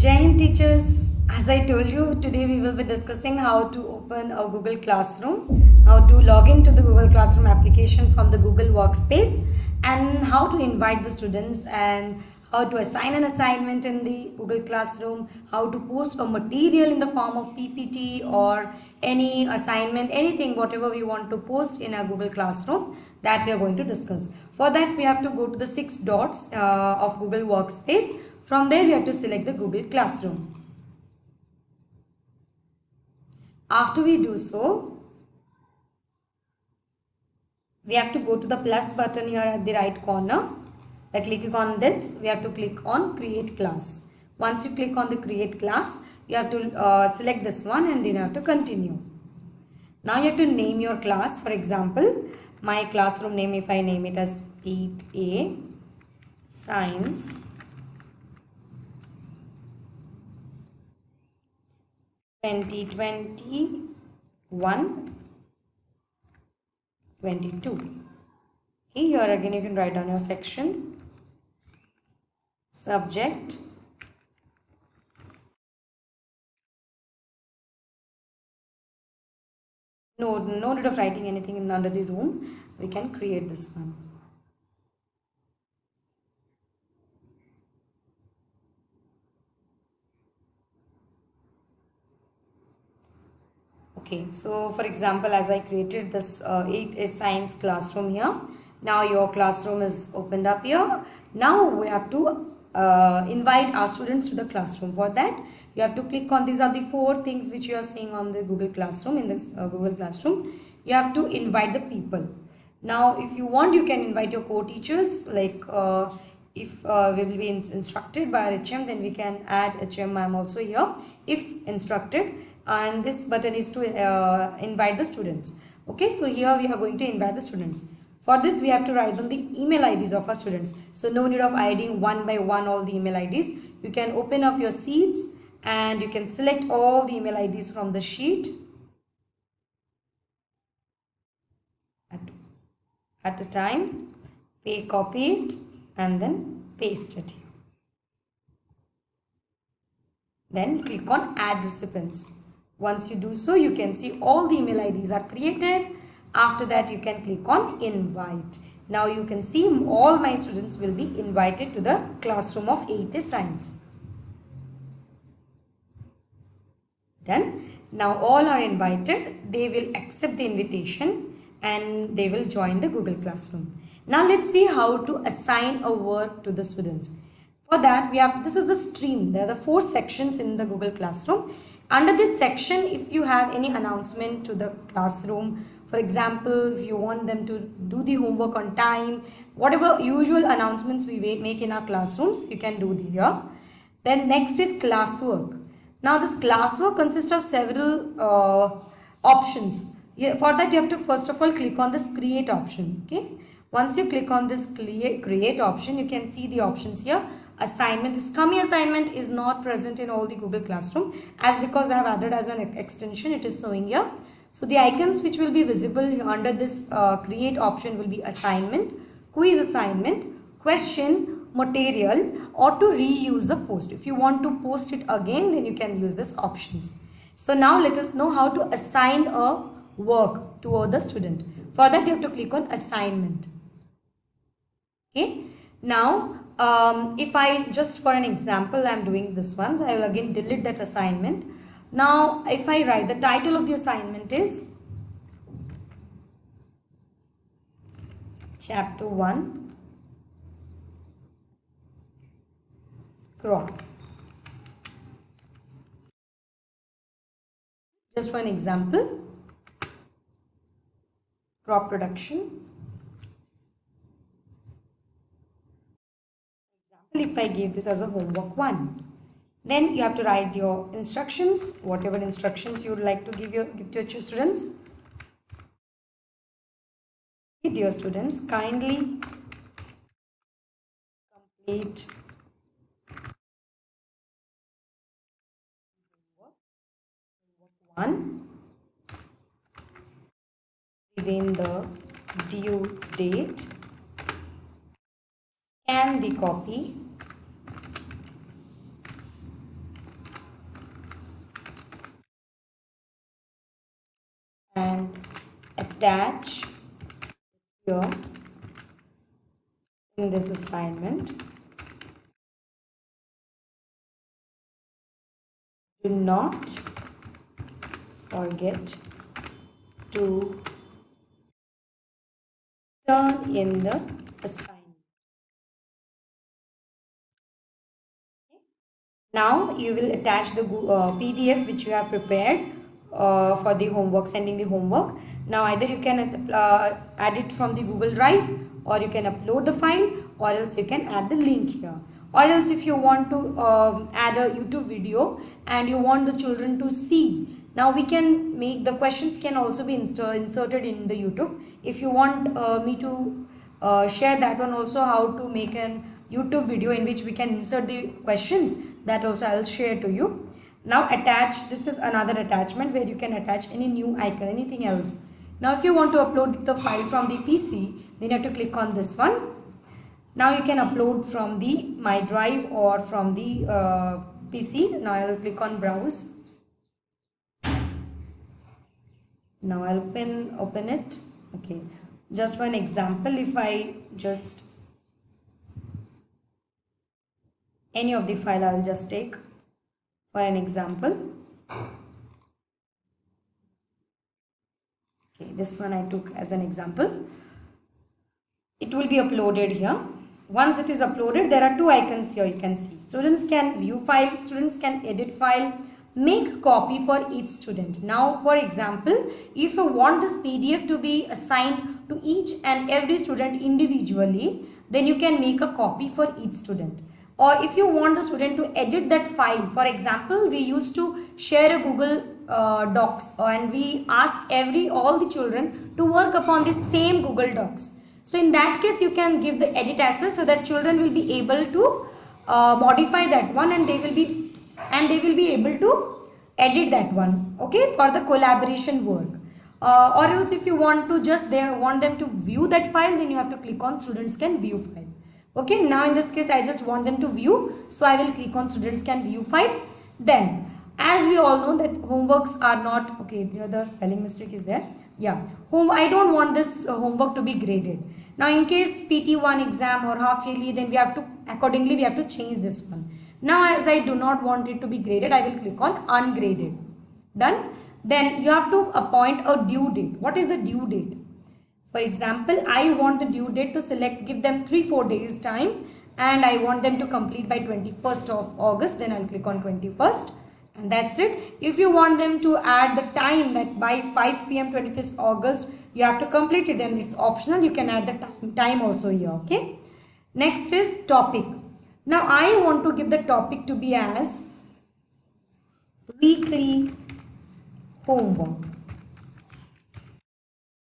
Jai Hind teachers, as I told you, today we will be discussing how to open a Google Classroom, how to log into the Google Classroom application from the Google Workspace, and how to invite the students, and how to assign an assignment in the Google Classroom, how to post a material in the form of PPT or any assignment, anything, whatever we want to post in a Google Classroom, that we are going to discuss. For that, we have to go to the 6 dots of Google Workspace. From there, we have to select the Google Classroom. After we do so, we have to go to the plus button here at the right corner. By clicking on this, we have to click on Create Class. Once you click on the Create Class, you have to select this one and then you have to continue. Now you have to name your class. For example, my classroom name, if I name it as 8A Science 2021-22. Okay, here again you can write down your section, subject, no need of writing anything in under the room. We can create this one. Okay, so for example, as I created this 8A Science classroom here, now your classroom is opened up here. Now we have to invite our students to the classroom. For that, you have to click on, these are the 4 things which you are seeing on the Google Classroom. In this Google Classroom, you have to invite the people. Now, if you want, you can invite your co-teachers, like if we will be instructed by our HM, then we can add HM. I am also here if instructed, and this button is to invite the students. Okay, so here we are going to invite the students. For this, we have to write down the email IDs of our students. So no need of adding one by one all the email IDs. You can open up your sheets and you can select all the email IDs from the sheet at a time, copy it and then paste it here. Then click on add recipients. Once you do so, you can see all the email IDs are created. After that, you can click on invite. Now you can see all my students will be invited to the classroom of 8th Science. Done. Now all are invited. They will accept the invitation and they will join the Google Classroom. Now let's see how to assign a work to the students. For that, we have, this is the stream. There are the 4 sections in the Google Classroom. Under this section, if you have any announcement to the classroom, for example, if you want them to do the homework on time, whatever usual announcements we make in our classrooms, you can do here. Then next is classwork. Now this classwork consists of several options. For that, you have to first of all click on this create option. Okay. Once you click on this create option, you can see the options here. Assignment, this Kami assignment is not present in all the Google Classroom, as because I have added as an extension, it is showing here. So the icons which will be visible under this create option will be assignment, quiz assignment, question, material, or to reuse a post. If you want to post it again, then you can use this options. So now let us know how to assign a work to the student. For that, you have to click on assignment. Okay. Now, if I just for an example, I am doing this one. So I will again delete that assignment. Now, if I write the title of the assignment is Chapter 1 Crop. Just for an example, crop production. If I give this as a homework 1, then you have to write your instructions, whatever instructions you would like to give to your students. Dear students, kindly complete homework 1 within the due date. Scan the copy attach here in this assignment. Do not forget to turn in the assignment. Now you will attach the PDF which you have prepared for the homework, sending the homework. Now either you can add it from the Google Drive, or you can upload the file, or else you can add the link here. Or else if you want to add a YouTube video and you want the children to see, now we can make the questions can also be inserted in the YouTube. If you want me to share that one also, how to make an YouTube video in which we can insert the questions, that also I'll share to you. Now attach, this is another attachment where you can attach any new icon, anything else. Now if you want to upload the file from the PC, then you have to click on this one. Now you can upload from the My Drive or from the PC. Now I'll click on browse. Now I'll open it. Okay, just for an example, if I just any of the file, I'll just take for an example. Okay, this one I took as an example. It will be uploaded here. Once it is uploaded, there are two icons here you can see. Students can view file, students can edit file, make copy for each student. Now for example, if you want this PDF to be assigned to each and every student individually, then you can make a copy for each student. Or if you want the student to edit that file, for example, we used to share a Google Docs, and we ask all the children to work upon the same Google Docs. So in that case, you can give the edit access so that children will be able to modify that one, and they will be able to edit that one, okay, for the collaboration work. Or else if you want to want them to view that file, then you have to click on students can view file. Okay, now in this case I just want them to view, so I will click on students can view file. Then as we all know that homeworks are not, okay, the spelling mistake is there. Yeah, I don't want this homework to be graded. Now in case PT1 exam or half yearly, then we have to accordingly we have to change this one. Now as I do not want it to be graded, I will click on ungraded. Done. Then you have to appoint a due date. What is the due date? For example, I want the due date to give them 3-4 days time, and I want them to complete by 21st of August. Then I'll click on 21st, and that's it. If you want them to add the time that by 5 PM 25th August you have to complete it, then it's optional. You can add the time also here. Okay. Next is topic. Now I want to give the topic to be as weekly homework.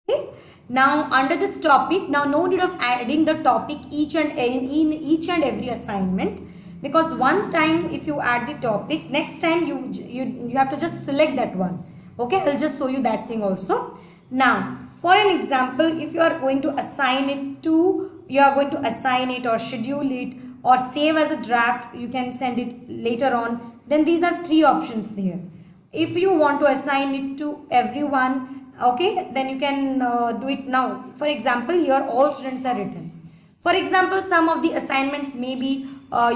Okay. Now under this topic, now no need of adding the topic in each and every assignment, because one time if you add the topic, next time you have to just select that one. Okay, I'll just show you that thing also. Now for an example, if you are going to assign it or schedule it or save as a draft, you can send it later on. Then these are three options there. If you want to assign it to everyone, okay, then you can do it now. For example, here all students are written. For example, some of the assignments may be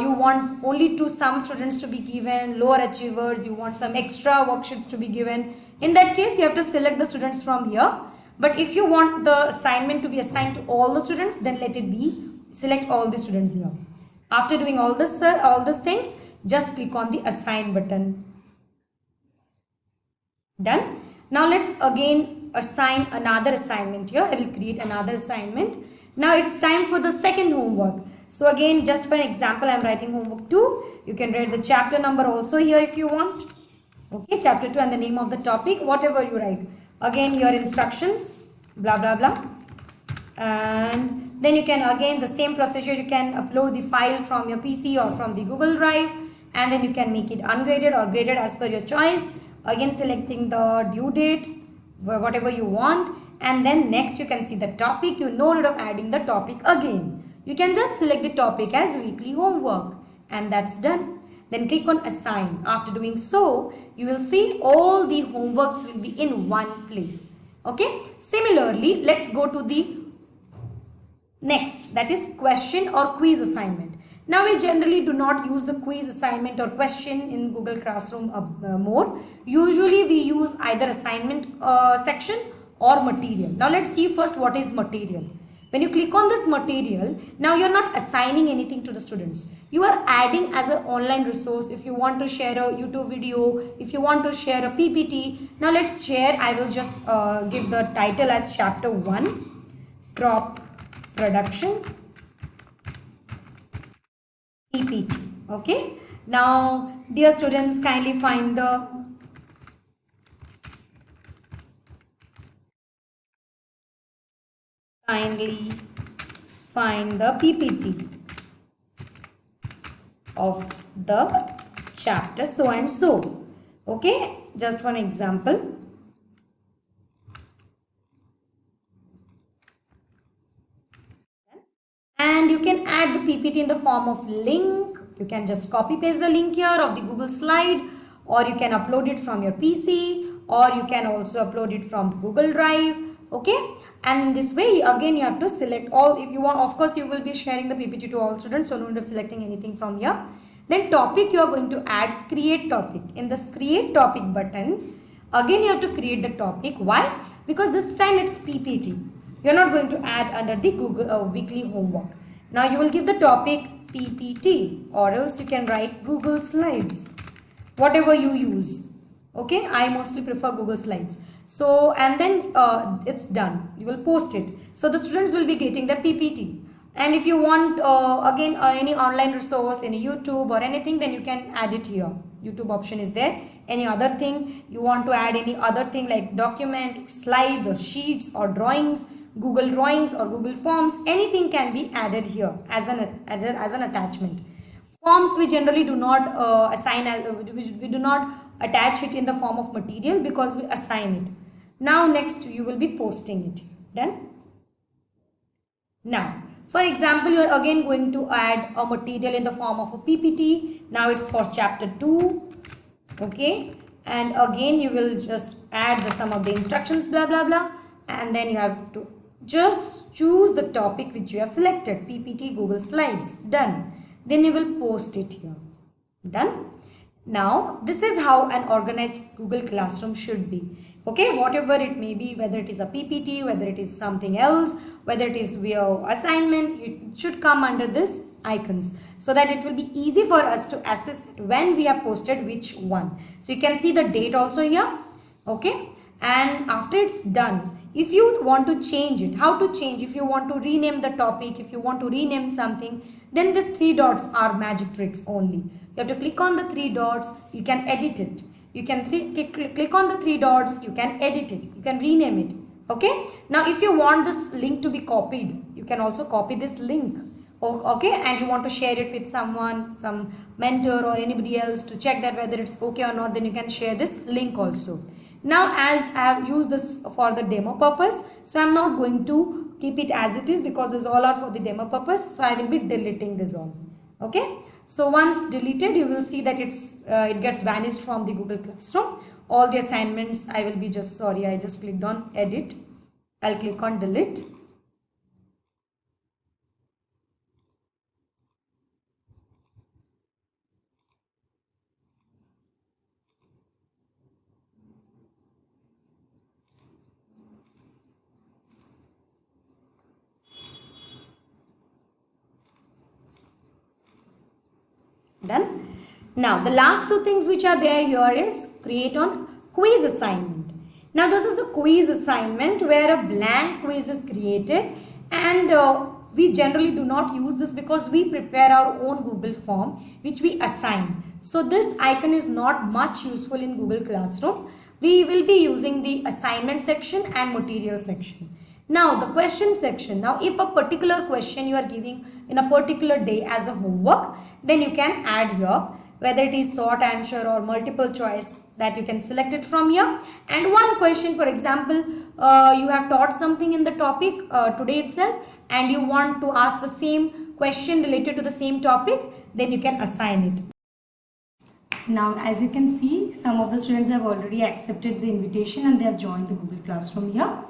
you want only to some students to be given, lower achievers, you want some extra worksheets to be given. In that case, you have to select the students from here. But if you want the assignment to be assigned to all the students, then let it be, select all the students here. After doing all these things, just click on the assign button. Done. Now let's again assign another assignment here. I will create another assignment. Now it's time for the second homework. So again, just for an example, I am writing homework 2. You can write the chapter number also here if you want. Okay, chapter 2 and the name of the topic, whatever you write. Again, your instructions, blah blah blah. And then you can again the same procedure, you can upload the file from your PC or from the Google Drive, and then you can make it ungraded or graded as per your choice. Again, selecting the due date, whatever you want, and then next you can see the topic. You no need of adding the topic again. You can just select the topic as weekly homework, and that's done. Then click on assign. After doing so, you will see all the homeworks will be in one place. Okay. Similarly, let's go to the next, that is question or quiz assignment. Now we generally do not use the quiz assignment or question in Google Classroom more. Usually we use either assignment section or material. Now let's see first what is material. When you click on this material, now you're not assigning anything to the students. You are adding as an online resource. If you want to share a YouTube video, if you want to share a PPT. Now let's share. I will just give the title as chapter 1, crop production PPT. Okay. Now, dear students, kindly find the PPT of the chapter so and so. Okay. Just one example. And you can add the PPT in the form of link. You can just copy paste the link here of the Google slide, or you can upload it from your PC, or you can also upload it from Google Drive. Okay, and in this way again you have to select all. If you want, of course you will be sharing the PPT to all students, so no need of selecting anything from here. Then topic, you are going to add create topic. In this create topic button, again you have to create the topic. Why? Because this time it's PPT. You are not going to add under the Google weekly homework. Now you will give the topic PPT, or else you can write Google Slides, whatever you use. Okay, I mostly prefer Google Slides. So, and then it's done. You will post it. So the students will be getting the PPT. And if you want again any online resource, any YouTube or anything, then you can add it here. YouTube option is there. Any other thing you want to add, any other thing like document, slides or sheets or drawings, Google Drawings or Google Forms, anything can be added here as an attachment. Forms we generally do not assign, we do not attach it in the form of material because we assign it. Now next you will be posting it. Done? Now, for example, you are again going to add a material in the form of a PPT. Now it's for chapter 2. Okay. And again you will just add some of the instructions, blah blah blah. And then you have to just choose the topic which you have selected. PPT, Google Slides. Done. Then you will post it here. Done. Now, this is how an organized Google Classroom should be. Okay, whatever it may be, whether it is a PPT, whether it is something else, whether it is via assignment, it should come under this icons so that it will be easy for us to assess when we have posted which one. So you can see the date also here. Okay, and after it's done, if you want to change it, how to change, if you want to rename the topic, if you want to rename something, then these 3 dots are magic tricks only. You have to click on the 3 dots, you can edit it. You can click on the 3 dots, you can edit it, you can rename it. Okay. Now if you want this link to be copied, you can also copy this link. Okay, and you want to share it with someone, some mentor or anybody else to check that whether it's okay or not, then you can share this link also. Now as I have used this for the demo purpose, so I am not going to keep it as it is because these all are for the demo purpose. So I will be deleting this all. Okay. So once deleted, you will see that it gets vanished from the Google Classroom. All the assignments I will be I just clicked on edit. I'll click on delete. Done. Now the last 2 things which are there here is create on quiz assignment. Now this is a quiz assignment where a blank quiz is created, and we generally do not use this because we prepare our own Google form which we assign. So this icon is not much useful in Google Classroom. We will be using the assignment section and material section. Now the question section. Now if a particular question you are giving in a particular day as a homework, then you can add here, whether it is short answer or multiple choice, that you can select it from here. And one question, for example, you have taught something in the topic today itself and you want to ask the same question related to the same topic, then you can assign it. Now as you can see, some of the students have already accepted the invitation and they have joined the Google Classroom here.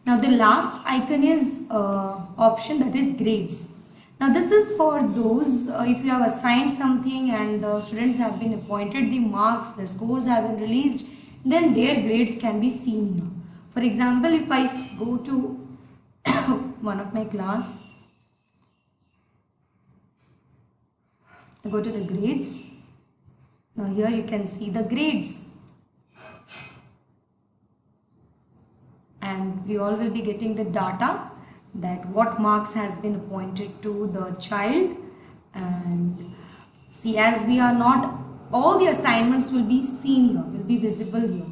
Now the last icon is option, that is grades. Now this is for those if you have assigned something and the students have been appointed the marks, their scores have been released, then their grades can be seen here. For example, if I go to one of my class, I go to the grades. Now here you can see the grades. And we all will be getting the data that what marks has been appointed to the child. And see, as we are not, all the assignments will be seen here, will be visible here.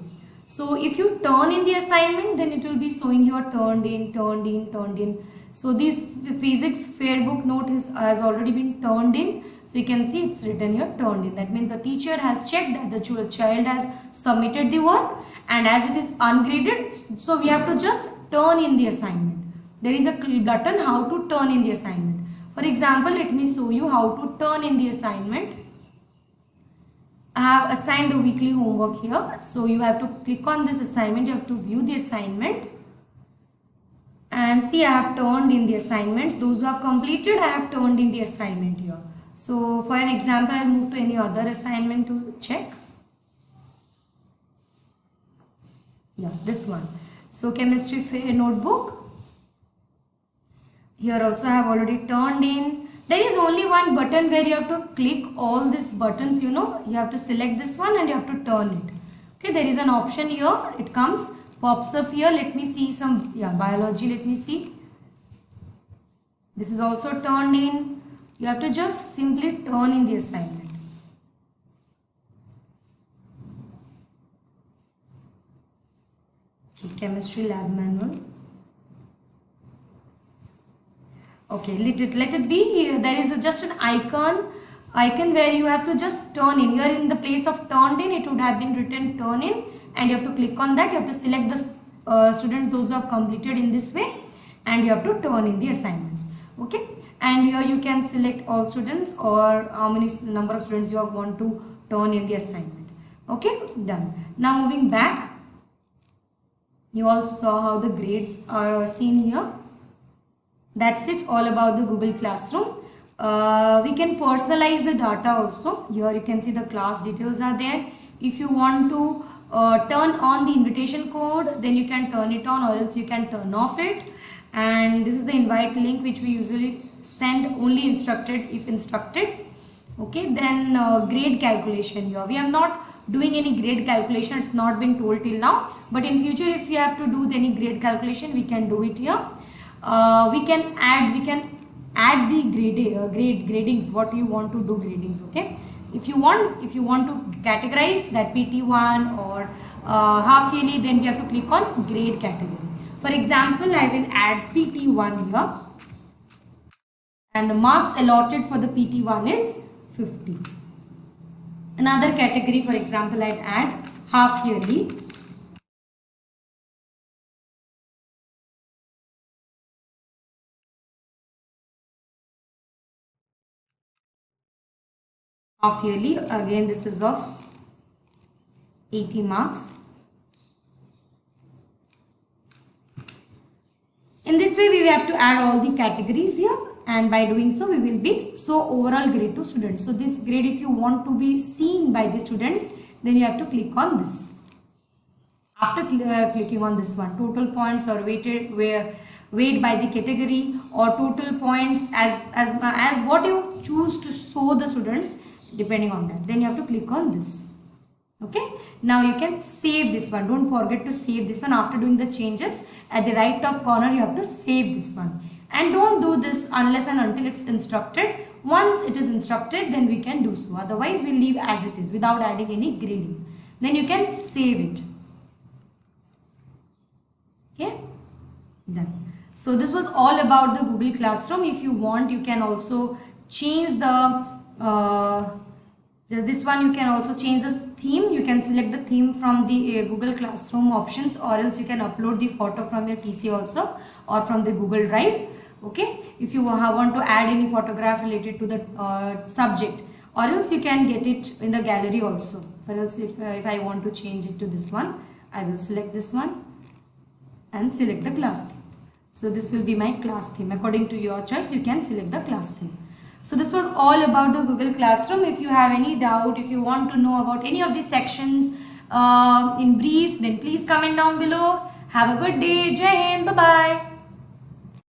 So if you turn in the assignment, then it will be showing here turned in, turned in, turned in. So this physics fair book note has already been turned in. So you can see it's written here turned in. That means the teacher has checked that the child has submitted the work, and as it is ungraded, so we have to just turn in the assignment. There is a button how to turn in the assignment. For example, let me show you how to turn in the assignment. I have assigned the weekly homework here. So you have to click on this assignment, you have to view the assignment. And see, I have turned in the assignments. Those who have completed, I have turned in the assignment here. So for an example, I will move to any other assignment to check. Yeah, this one. So chemistry fair notebook. Here also I have already turned in. There is only one button where you have to click all these buttons, you know. You have to select this one and you have to turn it. Okay, there is an option here. It comes, pops up here. Let me see some, yeah, biology, let me see. This is also turned in. You have to just simply turn in the assignment. Okay, chemistry lab manual. Okay, let it be. There is just an icon where you have to just turn in. Here in the place of turned in, it would have been written turn in, and you have to click on that. You have to select the students, those who have completed in this way, and you have to turn in the assignments. Okay, and here you can select all students or how many number of students you want to turn in the assignment. Okay, done. Now moving back, you all saw how the grades are seen here. That's it, all about the Google Classroom. We can personalize the data also. Here you can see the class details are there. If you want to turn on the invitation code, then you can turn it on, or else you can turn off it. And this is the invite link which we usually send only instructed if instructed. Okay, then grade calculation here. We are not doing any grade calculation. It's not been told till now. But in future, if you have to do any grade calculation, we can do it here. We can add the gradings, what you want to do gradings. Okay, if you want to categorize that PT1 or half yearly, then we have to click on grade category. For example, I will add PT1 here, and the marks allotted for the PT1 is 50. Another category, for example, I'd add half yearly. Half yearly, again this is of 80 marks. In this way, we have to add all the categories here, and by doing so, we will be so overall grade to students. So this grade, if you want to be seen by the students, then you have to click on this. After clicking on this one, total points are weighted by the category, or total points as what you choose to show the students, depending on that. Then you have to click on this. Okay, now you can save this one. Don't forget to save this one. After doing the changes, at the right top corner you have to save this one, and don't do this unless and until it's instructed. Once it is instructed, then we can do so. Otherwise, we'll leave as it is without adding any grading. Then you can save it. Okay, done. So this was all about the Google Classroom. If you want, you can also change the this one. You can also change the theme. You can select the theme from the Google Classroom options, or else you can upload the photo from your PC also, or from the Google Drive. Okay, if you want to add any photograph related to the subject, or else you can get it in the gallery also. For else if I want to change it to this one, I will select this one and select the class theme. So this will be my class theme. According to your choice, you can select the class theme. So this was all about the Google Classroom. If you have any doubt, if you want to know about any of these sections in brief, then please comment down below. Have a good day. Jai Hind. Bye-bye.